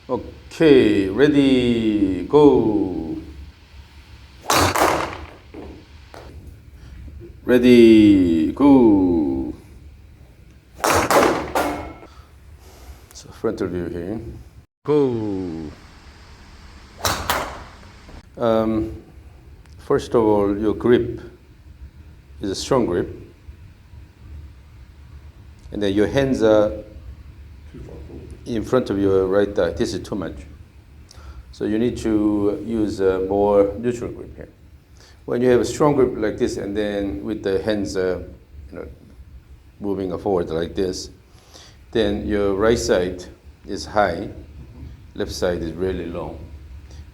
Okay, ready, go. Ready, go. So frontal view here. Go. First of all, your grip is a strong grip. And then your hands are in front of your right thigh. This is too much. So you need to use a more neutral grip here. When you have a strong grip like this, and then with the hands moving forward like this, then your right side is high, left side is really low.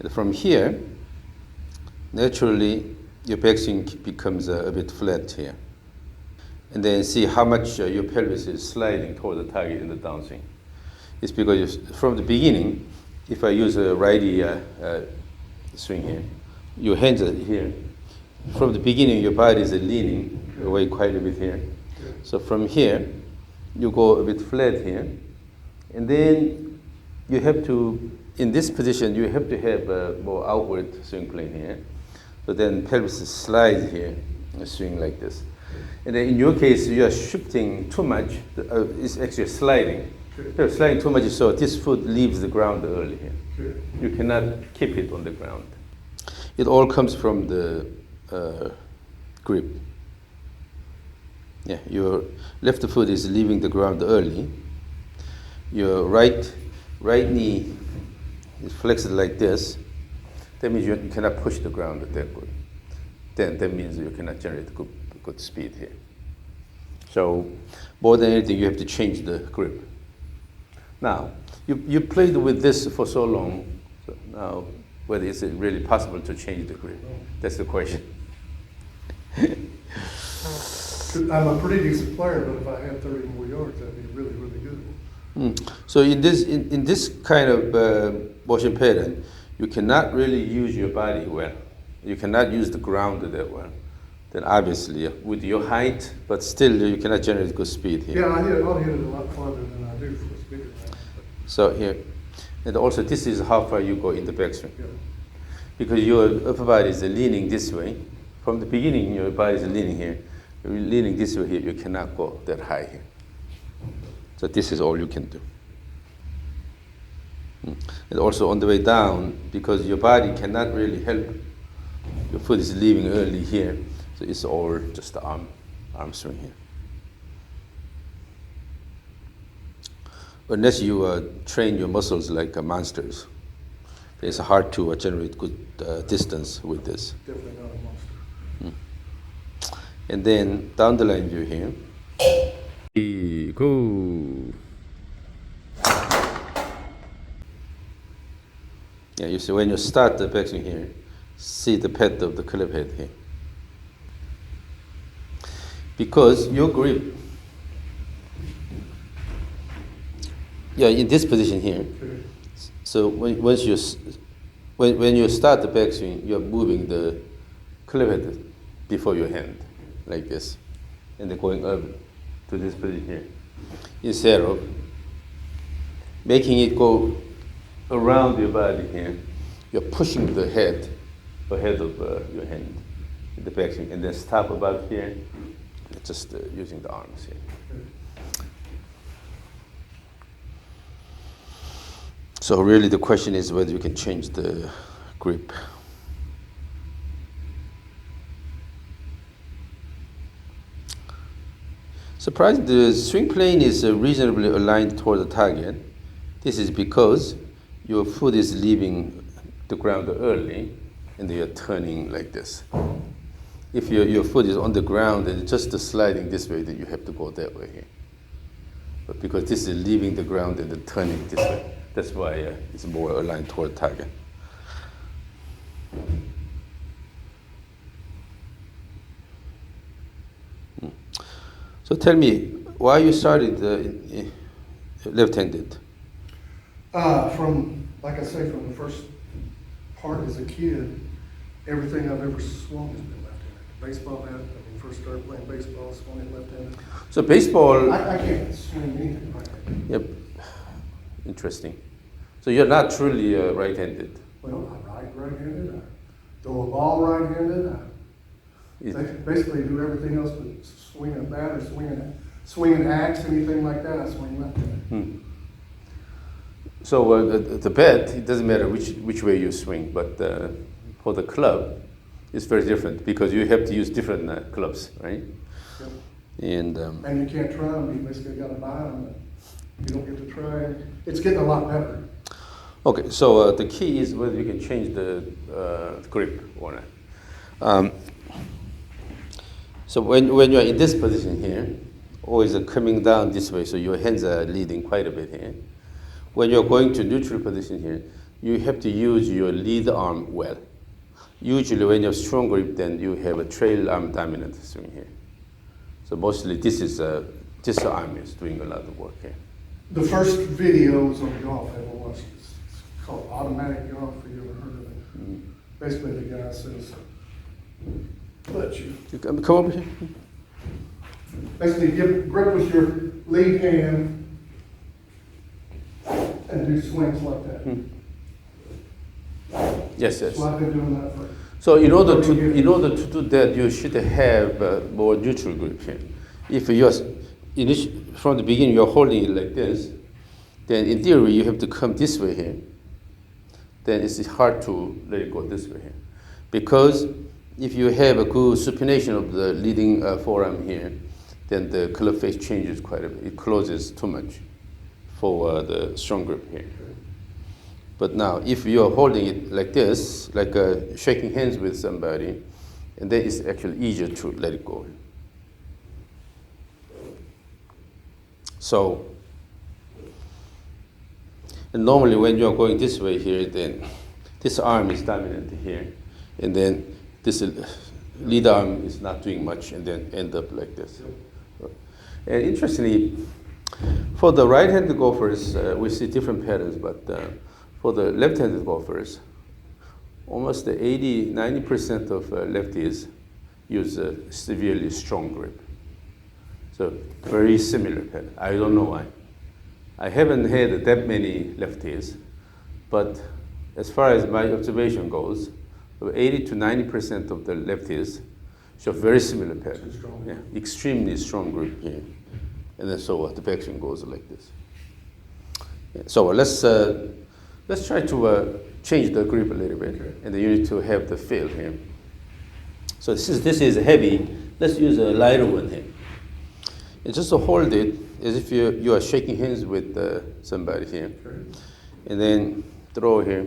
And from here, naturally, your backswing becomes a bit flat here. And then see how much your pelvis is sliding toward the target in the downswing. It's because from the beginning, if I use a righty swing here, your hands are here. From the beginning, your body is leaning away quite a bit here. So from here, you go a bit flat here. And then you have to, in this position, you have to have a more outward swing plane here. So then pelvis slides here, and swing like this. And then in your case, you are shifting too much. It's actually sliding. You're sliding too much, so this foot leaves the ground early here. You cannot keep it on the ground. It all comes from the grip. Yeah, your left foot is leaving the ground early. Your right knee is flexed like this. That means you cannot push the ground that good. Then that means you cannot generate good speed here. So more than anything, you have to change the grip. Now, you played with this for so long, so now whether is it really possible to change the grip? That's the question. I'm a pretty decent player, but if I had 30 more yards, that'd be really, really good. So in this kind of motion pattern, you cannot really use your body well. You cannot use the ground that well. Then obviously, with your height, but still you cannot generate good speed here. Yeah, I'll hit it a lot farther than I do for a speed. So here, and also this is how far you go in the backswing. Yeah. Because your upper body is leaning this way. From the beginning, your body is leaning here. You're leaning this way here, you cannot go that high here. So this is all you can do. And also on the way down, because your body cannot really help, your foot is leaving early here, so it's all just the arm swing here. Unless you train your muscles like monsters, it's hard to generate good distance with this. Definitely not a monster. And then down the line view here. Go. Yeah, you see when you start the backswing here, see the pad of the club head here. Because your grip, yeah, in this position here. Okay. So when you start the backswing, you're moving the club head before your hand, like this, and then going up to this position here, instead of making it go around your body here. You're pushing the head ahead of your hand in the backswing, and then stop about here, just using the arms here. So really the question is whether you can change the grip. Surprisingly, the swing plane is reasonably aligned toward the target. This is because your foot is leaving the ground early, and then you're turning like this. If your foot is on the ground and just sliding this way, then you have to go that way here. But because this is leaving the ground and then turning this way, that's why it's more aligned toward target. So tell me, why you started left-handed? From, like I say, from the first part as a kid, everything I've ever swung has been left-handed. Baseball hat, when I first started playing baseball, swung it left-handed. So baseball. I can't swing anything right. Yep. Interesting. So you're not truly right-handed. Well, I write right-handed, I throw a ball right-handed, I basically do everything else but swing a bat or swing an axe, anything like that, I swing left-handed. So the bat, it doesn't matter which way you swing, but for the club, it's very different because you have to use different clubs, right? Yep. And you can't try them, you basically got to buy them, you don't get to try it. It's getting a lot better. okay, so the key is whether you can change the grip or not. So when you're in this position here, always coming down this way, so your hands are leading quite a bit here. When you're going to neutral position here, you have to use your lead arm well. Usually when you have strong grip, then you have a trail arm dominant swing here. So mostly this arm is doing a lot of work here. The first videos on golf I ever watched, it's called Automatic Golf, have you ever heard of it? Mm-hmm. Basically the guy says, let you Come over here. basically grip with your lead hand and do swings like that. Yes, yes. So I've been doing that for. So in order to do that, you should have more neutral grip here. If you're from the beginning you're holding it like this, then in theory you have to come this way here. Then it's hard to let it go this way here, because if you have a good supination of the leading forearm here, then the club face changes quite a bit. It closes too much for the strong grip here. But now, if you are holding it like this, like shaking hands with somebody, and then it's actually easier to let it go. So, and normally when you are going this way here, then this arm is dominant here, and then this lead arm is not doing much, and then end up like this. And interestingly, for the right-handed golfers, we see different patterns, but for the left-handed golfers, almost 80–90% of lefties use a severely strong grip. So very similar pattern. I don't know why. I haven't had that many lefties, but as far as my observation goes, 80–90% of the lefties show very similar pattern. Yeah, extremely strong grip here. And then so the backswing goes like this. Yeah, so let's try to change the grip a little bit, and then you need to have the feel here. So this is heavy. Let's use a lighter one here. And just to hold it as if you are shaking hands with somebody here, and then throw here,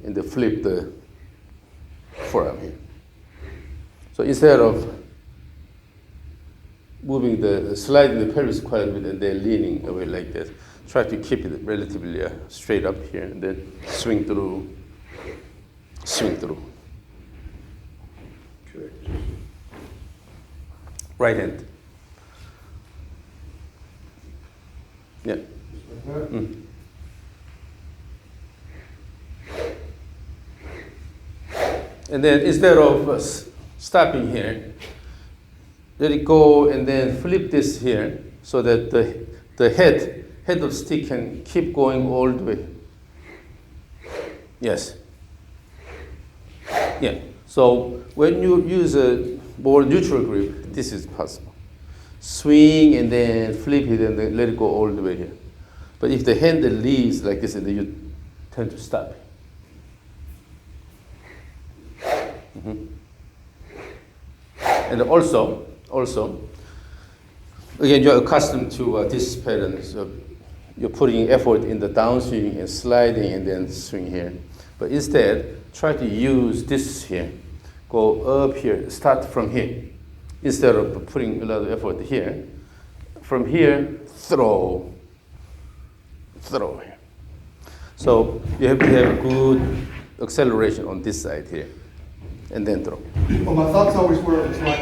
and then flip the forearm here. So instead of sliding the pelvis quite a bit and then leaning away like this, try to keep it relatively straight up here, and then swing through. Okay. Right hand. Yeah. Like that. And then instead of stopping here, let it go and then flip this here so that the head of stick can keep going all the way. Yes. Yeah. So when you use a more neutral grip, this is possible. Swing and then flip it and then let it go all the way here. But if the hand leaves like this, then you tend to stop. And also, again, you're accustomed to this pattern. So you're putting effort in the downswing and sliding and then swing here. But instead, try to use this here. Go up here, start from here. Instead of putting a lot of effort here, from here, throw here. So you have to have a good acceleration on this side here, and then throw. Well, my thoughts always were, it's like,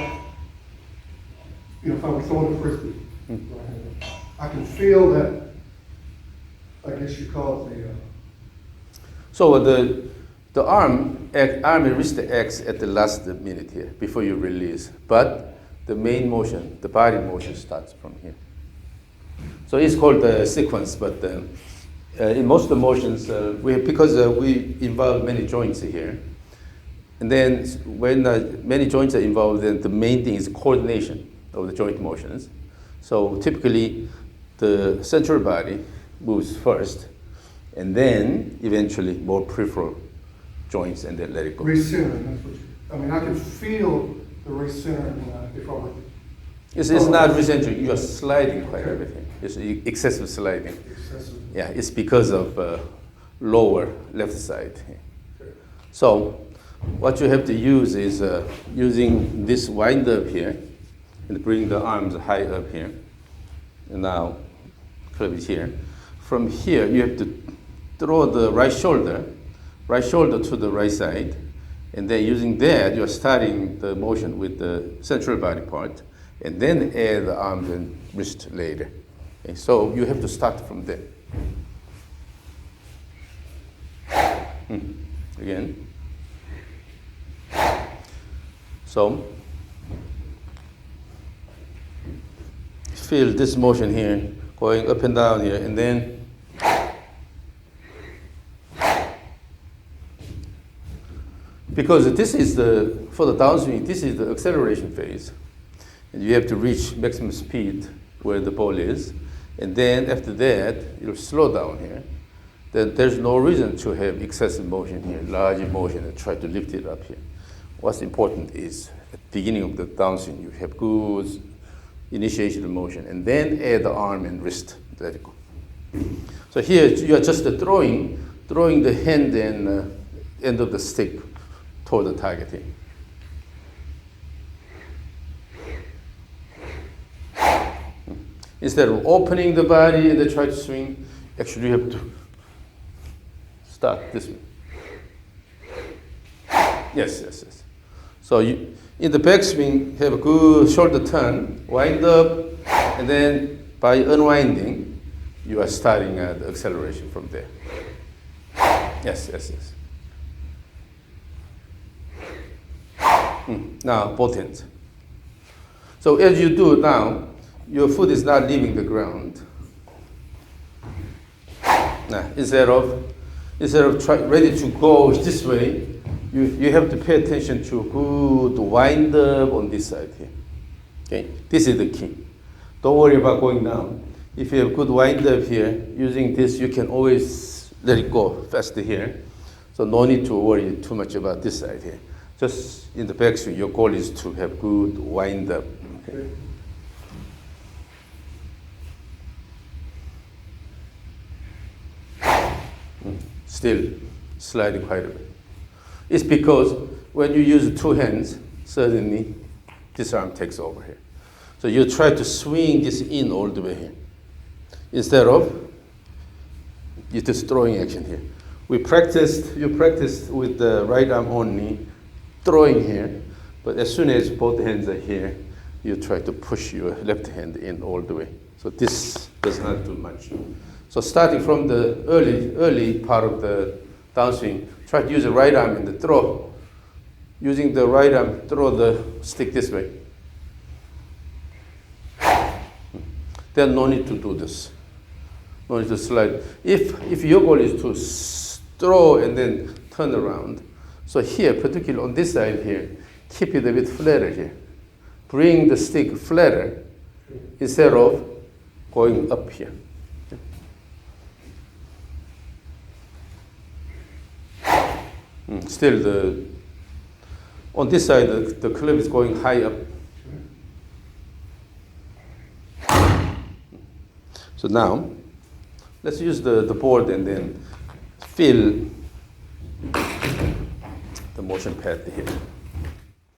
if I were throwing a frisbee, I can feel that, I guess you call it the... So the arm will reach the X at the last minute here, before you release. But the main motion, the body motion starts from here. So it's called the sequence, but In most of the motions, because we involve many joints here, and then when many joints are involved, then the main thing is coordination of the joint motions. So typically, the central body moves first, and then eventually more peripheral joints, and then let it go. Recentering, that's what you, I mean, I can feel the recentering if I were. It's not recentering, you are sliding quite everything. It's excessive sliding. Excessive. Yeah, it's because of lower left side. Okay. So what you have to use is using this wind up here and bring the arms high up here. And now club is here. From here, you have to throw the right shoulder to the right side. And then using that, you're starting the motion with the central body part, and then add the arms and wrist later. Okay, so you have to start from there. Again. So feel this motion here, going up and down here, and then because this is for the downswing, this is the acceleration phase. And you have to reach maximum speed where the ball is. And then after that, you'll slow down here. Then there's no reason to have excessive motion here, large motion, and try to lift it up here. What's important is at the beginning of the downswing, you have good initiation of motion, and then add the arm and wrist, let it go. So here, you are just throwing the hand and end of the stick toward the target here. Instead of opening the body and then try to swing, actually you have to start this way. Yes. So you, in the backswing, have a good shoulder turn, wind up, and then by unwinding, you are starting the acceleration from there. Yes. Now, both hands. So as you do now, your foot is not leaving the ground. Now, instead of ready to go this way, you have to pay attention to good wind up on this side here. Okay, this is the key. Don't worry about going down. If you have good wind up here, using this, you can always let it go faster here. So no need to worry too much about this side here. Just in the backswing, your goal is to have good wind up. Okay. Still sliding quite a bit. It's because when you use two hands, suddenly this arm takes over here. So you try to swing this in all the way here. Instead of you're just throwing action here. You practiced with the right arm only, throwing here, but as soon as both hands are here, you try to push your left hand in all the way. So this does not do much. So starting from the early part of the downswing, try to use the right arm in the throw. Using the right arm, throw the stick this way. Then no need to do this. No need to slide. If your goal is to throw and then turn around, so here, particularly on this side here, keep it a bit flatter here. Bring the stick flatter instead of going up here. Still, on this side, the club is going high up. So now, let's use the board and then feel the motion pad here.